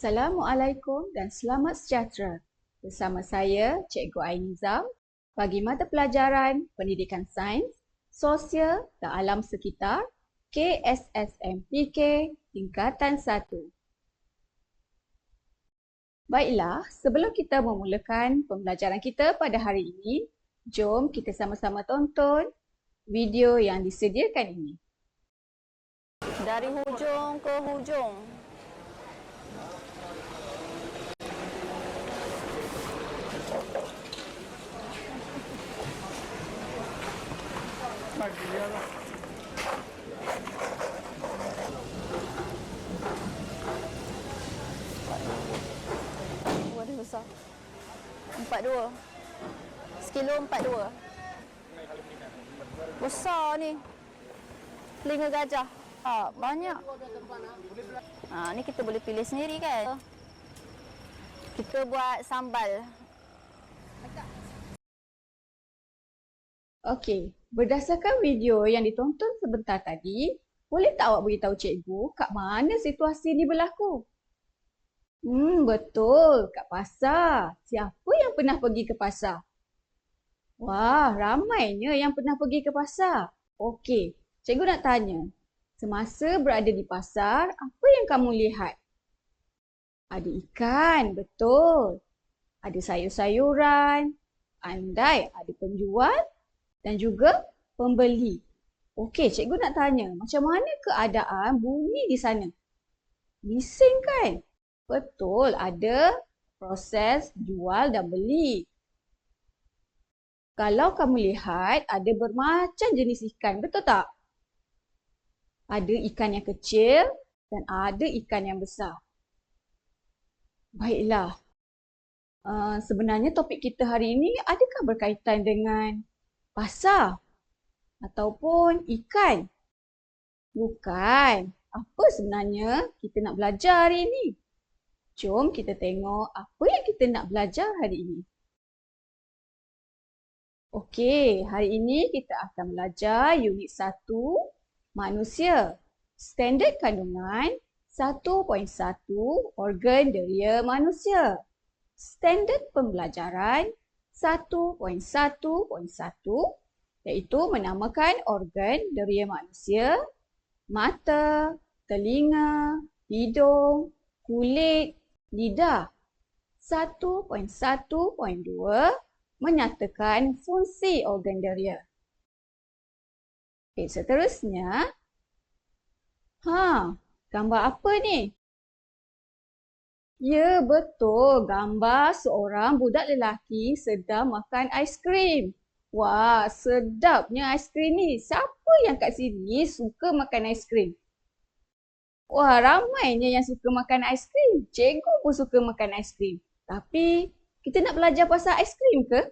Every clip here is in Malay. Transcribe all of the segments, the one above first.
Assalamualaikum dan selamat sejahtera. Bersama saya, Cikgu Ainizam, bagi mata pelajaran Pendidikan Sains, Sosial dan Alam Sekitar KSSMPK Tingkatan 1. Baiklah, sebelum kita memulakan pembelajaran kita pada hari ini, jom kita sama-sama tonton video yang disediakan ini. Dari hujung ke hujung. Waduh besar. 42. Sekilo 42. Besar ni. Telinga gajah. Banyak. Ni kita boleh pilih sendiri kan. Kita buat sambal. Okey, berdasarkan video yang ditonton sebentar tadi, boleh tak awak beritahu cikgu kat mana situasi ni berlaku? Betul, kat pasar. Siapa yang pernah pergi ke pasar? Wah, ramainya yang pernah pergi ke pasar. Okey, cikgu nak tanya. Semasa berada di pasar, apa yang kamu lihat? Ada ikan, betul. Ada sayur-sayuran. Andai ada penjual dan juga pembeli. Okey, cikgu nak tanya, macam mana keadaan bunyi di sana? Bising kan? Betul, ada proses jual dan beli. Kalau kamu lihat, ada bermacam jenis ikan, betul tak? Ada ikan yang kecil dan ada ikan yang besar. Baiklah, sebenarnya topik kita hari ini adakah berkaitan dengan pasar ataupun ikan? Bukan. Apa sebenarnya kita nak belajar hari ini? Jom kita tengok apa yang kita nak belajar hari ini. Okey, hari ini kita akan belajar unit 1, manusia. Standard kandungan 1.1, organ deria manusia. Standard pembelajaran 1.1.1 iaitu menamakan organ deria manusia, mata, telinga, hidung, kulit, lidah. 1.1.2 menyatakan fungsi organ deria. Okey, seterusnya. Gambar apa ni? Ya, betul. Gambar seorang budak lelaki sedang makan aiskrim. Wah, sedapnya aiskrim ni. Siapa yang kat sini suka makan aiskrim? Wah, ramainya yang suka makan aiskrim. Cikgu pun suka makan aiskrim. Tapi, kita nak belajar pasal aiskrim ke?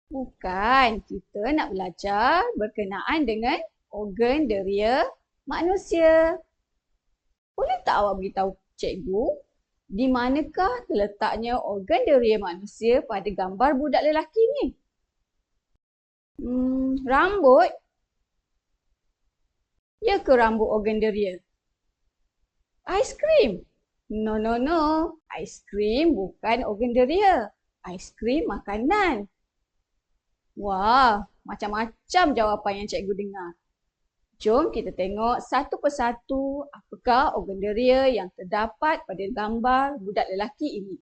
Bukan. Kita nak belajar berkenaan dengan organ deria manusia. Boleh tak awak beritahu cikgu, di manakah terletaknya organ deria manusia pada gambar budak lelaki ni? Rambut? Ya ke rambut organ deria? Aiskrim? No. Aiskrim bukan organ deria. Aiskrim makanan. Wah, macam-macam jawapan yang cikgu dengar. Jom kita tengok satu persatu apakah organ deria yang terdapat pada gambar budak lelaki ini.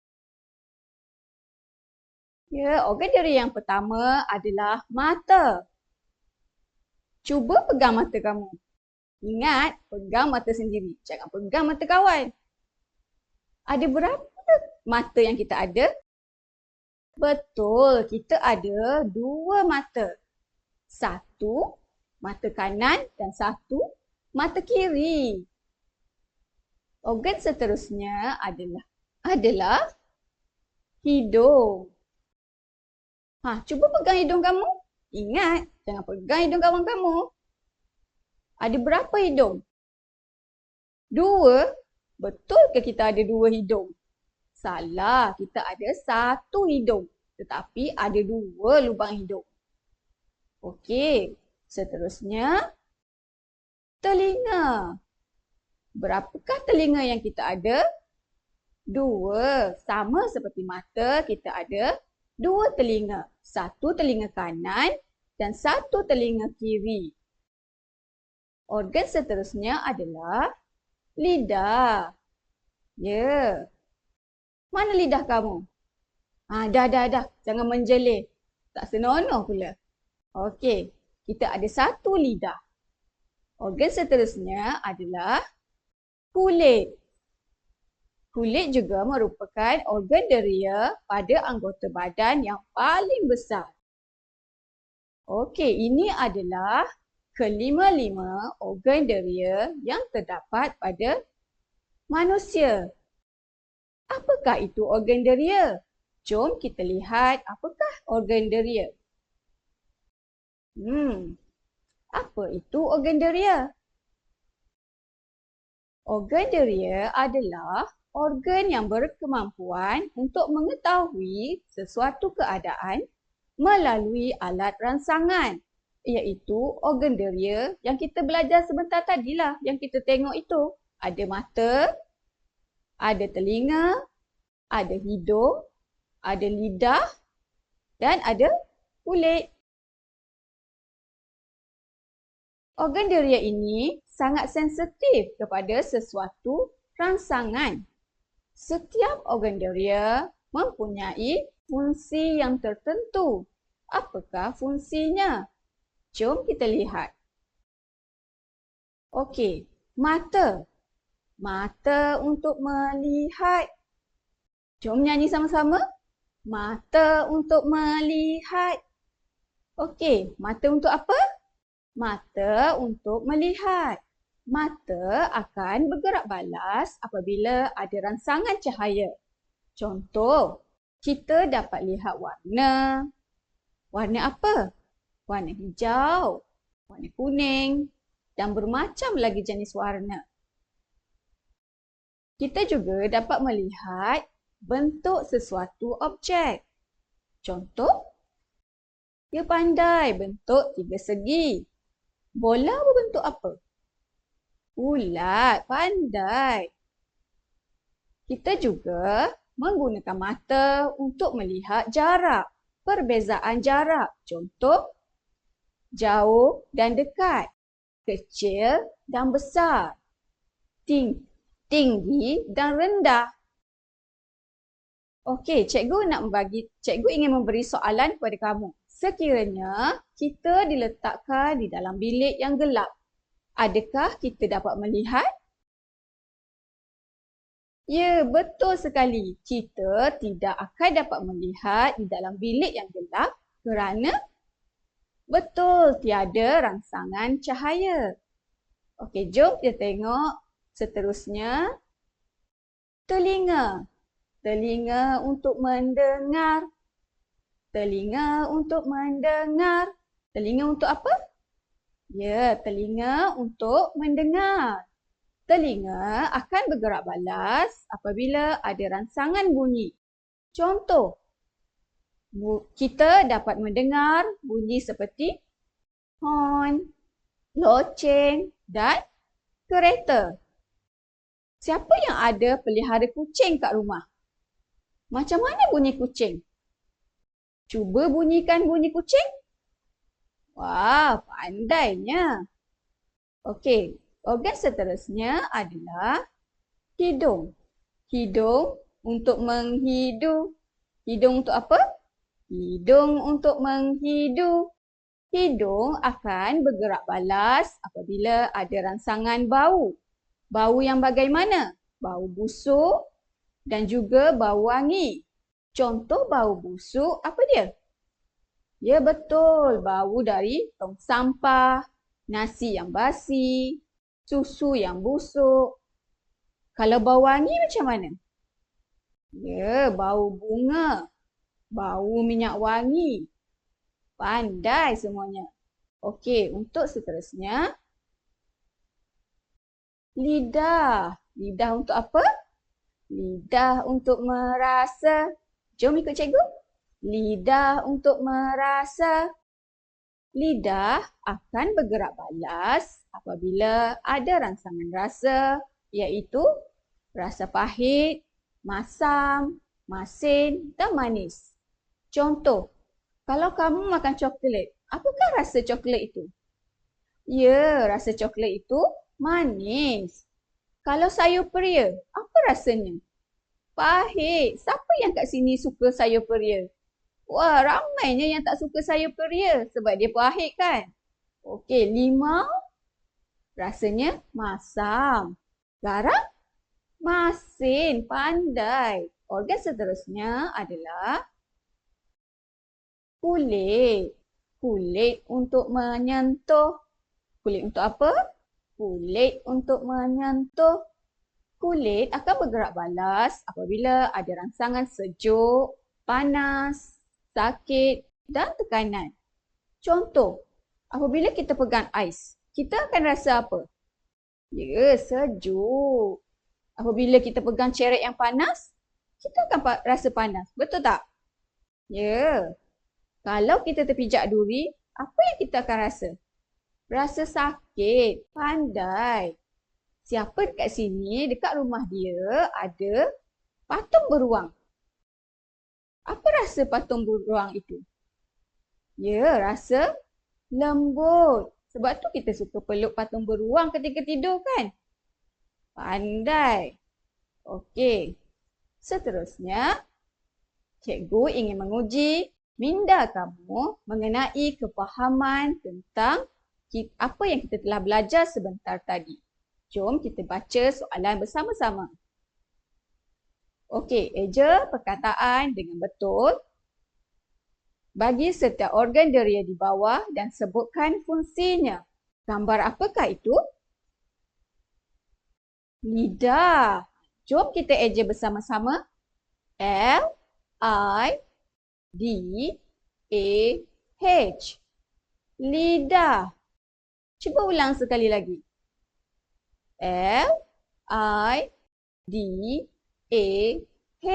Ya, organ deria yang pertama adalah mata. Cuba pegang mata kamu. Ingat, pegang mata sendiri. Jangan pegang mata kawan. Ada berapa mata yang kita ada? Betul, kita ada 2 mata. Satu mata kanan dan satu mata kiri. Organ seterusnya adalah hidung. Cuba pegang hidung kamu. Ingat, jangan pegang hidung kawan kamu. Ada berapa hidung? 2. Betul ke kita ada 2 hidung? Salah, kita ada 1 hidung. Tetapi ada 2 lubang hidung. Okey. Seterusnya, telinga. Berapakah telinga yang kita ada? Dua. Sama seperti mata, kita ada dua telinga. Satu telinga kanan dan satu telinga kiri. Organ seterusnya adalah lidah. Ya. Mana lidah kamu? Dah. Jangan menjelir. Tak senonoh pula. Okey. Kita ada satu lidah. Organ seterusnya adalah kulit. Kulit juga merupakan organ deria pada anggota badan yang paling besar. Okey, ini adalah kelima-lima organ deria yang terdapat pada manusia. Apakah itu organ deria? Jom kita lihat apakah organ deria. Apa itu organ deria? Organ deria adalah organ yang berkemampuan untuk mengetahui sesuatu keadaan melalui alat rangsangan, iaitu organ deria yang kita belajar sebentar tadilah, yang kita tengok itu. Ada mata, ada telinga, ada hidung, ada lidah dan ada kulit. Organ deria ini sangat sensitif kepada sesuatu rangsangan. Setiap organ deria mempunyai fungsi yang tertentu. Apakah fungsinya? Jom kita lihat. Okey, mata. Mata untuk melihat. Jom nyanyi sama-sama. Mata untuk melihat. Okey, mata untuk apa? Mata untuk melihat. Mata akan bergerak balas apabila ada rangsangan cahaya. Contoh, kita dapat lihat warna. Warna apa? Warna hijau, warna kuning dan bermacam lagi jenis warna. Kita juga dapat melihat bentuk sesuatu objek. Contoh, dia pandai bentuk tiga segi. Bola berbentuk apa? Bulat, pandai. Kita juga menggunakan mata untuk melihat jarak, perbezaan jarak. Contoh, jauh dan dekat, kecil dan besar, tinggi dan rendah. Okey, cikgu ingin memberi soalan kepada kamu. Sekiranya kita diletakkan di dalam bilik yang gelap, adakah kita dapat melihat? Ya, betul sekali. Kita tidak akan dapat melihat di dalam bilik yang gelap kerana betul tiada rangsangan cahaya. Okey, jom kita tengok seterusnya. Telinga. Telinga untuk mendengar. Telinga untuk mendengar. Telinga untuk apa? Ya, telinga untuk mendengar. Telinga akan bergerak balas apabila ada rangsangan bunyi. Contoh, kita dapat mendengar bunyi seperti hon, loceng dan kereta. Siapa yang ada pelihara kucing kat rumah? Macam mana bunyi kucing? Cuba bunyikan bunyi kucing. Wah, pandainya. Okey, organ seterusnya adalah hidung. Hidung untuk menghidu. Hidung untuk apa? Hidung untuk menghidu. Hidung akan bergerak balas apabila ada rangsangan bau. Bau yang bagaimana? Bau busuk dan juga bau wangi. Contoh bau busuk apa dia? Ya betul, bau dari tong sampah, nasi yang basi, susu yang busuk. Kalau bau wangi macam mana? Ya, bau bunga, bau minyak wangi. Pandai semuanya. Okey, untuk seterusnya. Lidah. Lidah untuk apa? Lidah untuk merasa. Jom ikut cikgu. Lidah untuk merasa. Lidah akan bergerak balas apabila ada rangsangan rasa, iaitu rasa pahit, masam, masin dan manis. Contoh, kalau kamu makan coklat, apakah rasa coklat itu? Ya, rasa coklat itu manis. Kalau sayur peria, apa rasanya? Pahit. Siapa yang kat sini suka sayur peria? Wah, ramainya yang tak suka sayur peria sebab dia pahit kan? Okey, limau rasanya masam. Garam masin, pandai. Organ seterusnya adalah kulit. Kulit untuk menyentuh. Kulit untuk apa? Kulit untuk menyentuh. Kulit akan bergerak balas apabila ada rangsangan sejuk, panas, sakit dan tekanan. Contoh, apabila kita pegang ais, kita akan rasa apa? Ya, sejuk. Apabila kita pegang cerek yang panas, kita akan rasa panas. Betul tak? Ya. Kalau kita terpijak duri, apa yang kita akan rasa? Rasa sakit. Pandai. Siapa dekat sini, dekat rumah dia ada patung beruang. Apa rasa patung beruang itu? Ya, rasa lembut. Sebab tu kita suka peluk patung beruang ketika tidur kan? Pandai. Okey. Seterusnya, cikgu ingin menguji minda kamu mengenai kefahaman tentang apa yang kita telah belajar sebentar tadi. Jom kita baca soalan bersama-sama. Okey, eja perkataan dengan betul. Bagi setiap organ deria di bawah dan sebutkan fungsinya. Gambar apakah itu? Lidah. Jom kita eja bersama-sama. L, I, D, A, H. Lidah. Cuba ulang sekali lagi. L, I, D, A, H.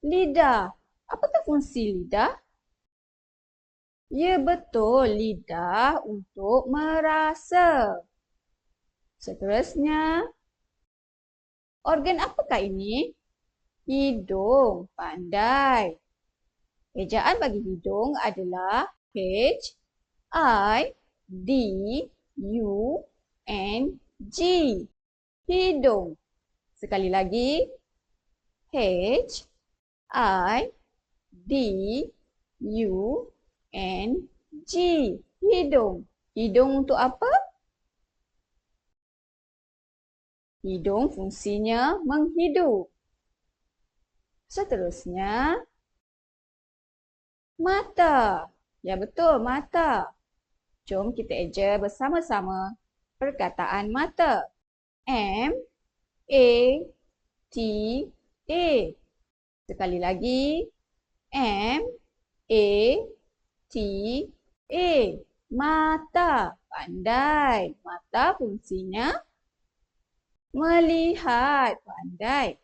Lidah. Apakah fungsi lidah? Ya, betul. Lidah untuk merasa. Seterusnya, organ apakah ini? Hidung. Pandai. Ejaan bagi hidung adalah H, I, D, U, N, G. Hidung. Sekali lagi. H, I, D, U, N, G. Hidung. Hidung untuk apa? Hidung fungsinya menghidup. Seterusnya, mata. Ya betul, mata. Jom kita eja bersama-sama perkataan mata. M, A, T, A. Sekali lagi. M, A, T, A. Mata. Pandai. Mata fungsinya melihat. Pandai.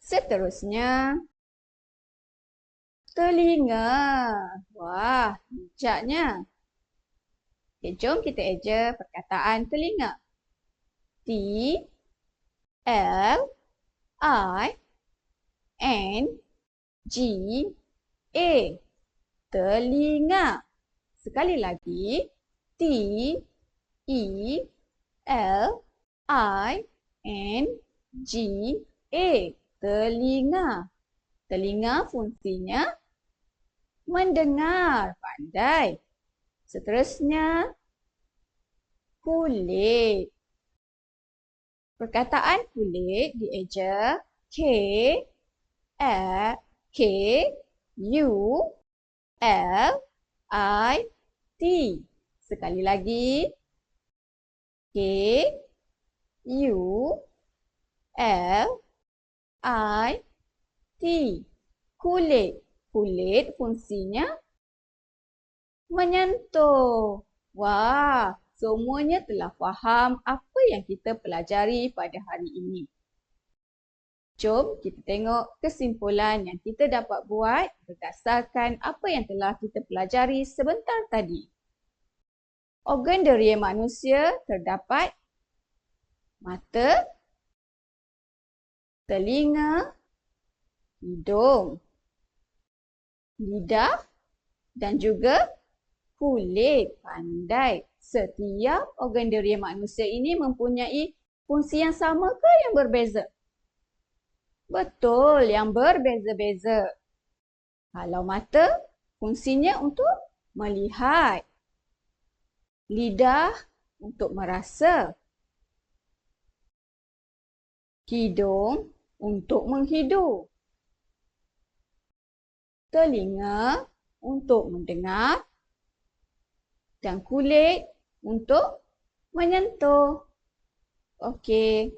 Seterusnya, telinga. Wah, bijaknya. Okay, jom kita eja perkataan telinga. T, L, I, N, G, A. Telinga. Sekali lagi. T, E, L, I, N, G, A. Telinga. Telinga fungsinya mendengar. Pandai. Seterusnya, kulit. Perkataan kulit dieja K, K, U, L, I, T. Sekali lagi. K, U, L, I, T. Kulit. Kulit fungsinya menyentuh. Wah, semuanya telah faham apa yang kita pelajari pada hari ini. Jom kita tengok kesimpulan yang kita dapat buat berdasarkan apa yang telah kita pelajari sebentar tadi. Organ deria manusia terdapat mata, telinga, hidung, lidah dan juga kulit. Pandai. Setiap organ diri manusia ini mempunyai fungsi yang sama ke yang berbeza? Betul, yang berbeza-beza. Kalau mata, fungsinya untuk melihat. Lidah untuk merasa. Hidung untuk menghidu. Telinga untuk mendengar. Dan kulit untuk menyentuh. Okey.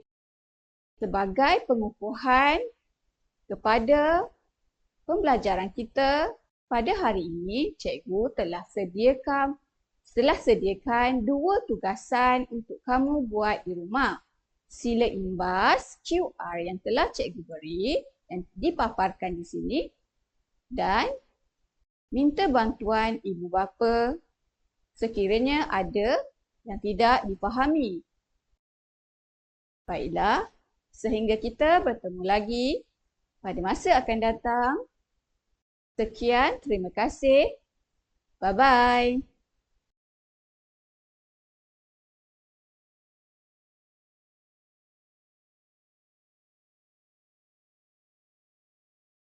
Sebagai pengukuhan kepada pembelajaran kita pada hari ini, cikgu telah sediakan 2 tugasan untuk kamu buat di rumah. Sila imbas QR yang telah cikgu beri yang dipaparkan di sini dan minta bantuan ibu bapa sekiranya ada yang tidak dipahami. Baiklah, sehingga kita bertemu lagi pada masa akan datang. Sekian, terima kasih. Bye-bye.